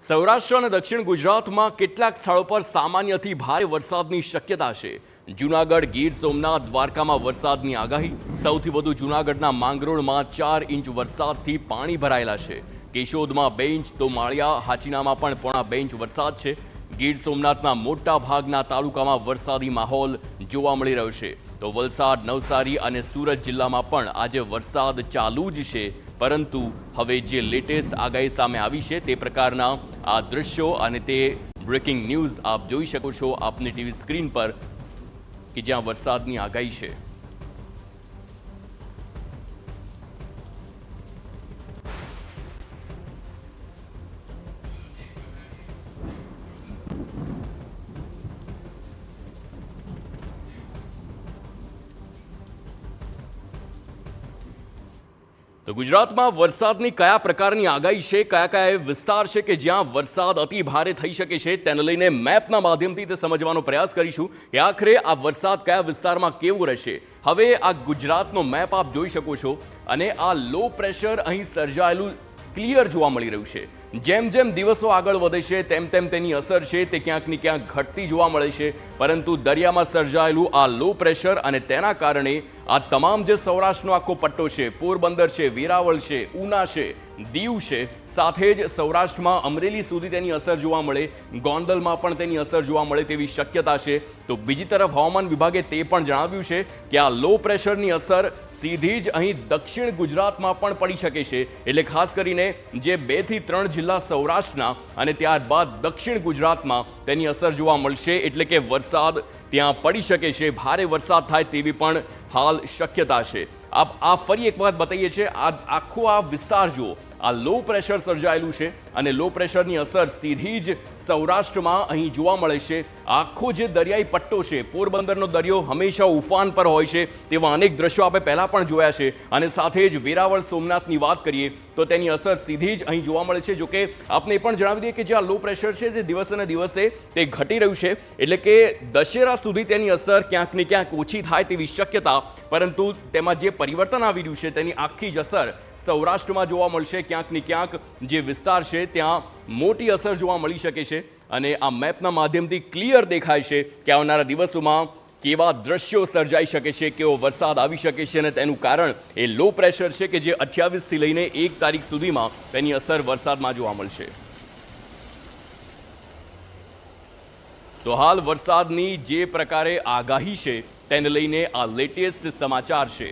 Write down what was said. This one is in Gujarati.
સૌરાષ્ટ્ર અને દક્ષિણ ગુજરાતમાં કેટલાક સ્થળો પર સામાન્યથી ભારે વરસાદની શક્યતા છે। જૂનાગઢ, ગીર સોમનાથ, દ્વારકામાં વરસાદની આગાહી। સૌથી વધુ જૂનાગઢના માંગરોળમાં 4 ઇંચ વરસાદથી પાણી ભરાયેલા છે। કેશોદમાં 2 ઇંચ તો માળિયા હાચીનામાં પણ 1.5 ઇંચ વરસાદ છે। ગીર સોમનાથના મોટા ભાગના તાલુકામાં વરસાદી માહોલ જોવા મળી રહ્યો છે। તો વલસાડ, નવસારી અને સુરત જિલ્લામાં પણ આજે વરસાદ ચાલુ જ છે, પરંતુ હવે જે લેટેસ્ટ આગાહી સામે આવી છે તે પ્રકારના આ દ્રશ્યો અને તે બ્રેકિંગ ન્યૂઝ આપ જોઈ શકો છો આપની ટીવી સ્ક્રીન પર કે જ્યાં વરસાદની આગાહી છે। તો ગુજરાતમાં વરસાદની કયા પ્રકારની આગાહી છે, કયા કયા વિસ્તાર છે કે જ્યાં વરસાદ અતિ ભારે થઈ શકે છે, તેને લઈને મેપના માધ્યમથી તે સમજવાનો પ્રયાસ કરીશું કે આખરે આ વરસાદ કયા વિસ્તારમાં કેવો રહેશે। હવે આ ગુજરાતનો મેપ આપ જોઈ શકો છો અને આ લો પ્રેશર અહીં સર્જાયેલું ક્લિયર જોવા મળી રહ્યું છે। જેમ જેમ દિવસો આગળ વધે છે તેમ તેમ તેની અસર છે તે ક્યાંક ને ક્યાંક ઘટતી જોવા મળે છે, પરંતુ દરિયામાં સર્જાયેલું આ લો પ્રેશર અને તેના કારણે આ તમામ જે સૌરાષ્ટ્રનો આખો પટ્ટો છે, પોરબંદર છે, વેરાવળ છે, ઉના છે, દીવ છે, સાથે જ સૌરાષ્ટ્રમાં અમરેલી સુધી તેની અસર જોવા મળે, ગોંડલમાં પણ તેની અસર જોવા મળે તેવી શક્યતા છે। તો બીજી તરફ હવામાન વિભાગે તે પણ જણાવ્યું છે કે આ લો પ્રેશરની અસર સીધી જ અહીં દક્ષિણ ગુજરાતમાં પણ પડી શકે છે। એટલે ખાસ કરીને જે 2 થી 3 જિલ્લા સૌરાષ્ટ્રના અને ત્યારબાદ દક્ષિણ ગુજરાતમાં તેની અસર જોવા મળશે, એટલે કે વરસાદ ત્યાં પડી શકે છે, ભારે વરસાદ થાય તેવી પણ હાલ શક્યતા છે। આ ફરી એક વાત બતાવીએ છીએ, આખો આ વિસ્તાર જુઓ, આ લો પ્રેશર સર્જાયેલું છે અને લો પ્રેશરની અસર સીધી જ સૌરાષ્ટ્રમાં અહીં જોવા મળે છે। આખો જે દરિયાઈ પટ્ટો છે, પોરબંદરનો દરિયો હંમેશા ઉફાન પર હોય છે તેવા અનેક દ્રશ્યો આપણે પહેલાં પણ જોયા છે, અને સાથે જ વેરાવળ સોમનાથની વાત કરીએ તો તેની અસર સીધી જ અહીં જોવા મળે છે। જોકે આપને એ પણ જણાવી દઈએ કે જે આ લો પ્રેશર છે તે દિવસે ને દિવસે તે ઘટી રહ્યું છે, એટલે કે દશેરા સુધી તેની અસર ક્યાંક ને ક્યાંક ઓછી થાય તેવી શક્યતા, પરંતુ તેમાં જે પરિવર્તન આવી રહ્યું છે તેની આખી જ અસર સૌરાષ્ટ્રમાં જોવા મળશે। ક્યાંક ને ક્યાંક જે વિસ્તાર છે ત્યાં મોટી અસર જોવા મળી શકે છે, અને આ મેપના માધ્યમથી ક્લિયર દેખાય છે કે આવનારા દિવસોમાં કેવા દ્રશ્યો સર્જાઈ શકે છે, કેવો વરસાદ આવી શકે છે, અને તેનું કારણ એ લો પ્રેશર છે કે જે 28 થી લઈને 1 તારીખ સુધીમાં તેની અસર વરસાદમાં જોવા મળશે। તો હાલ વરસાદની જે પ્રકારે આગાહી છે તેને લઈને આ લેટેસ્ટ સમાચાર છે।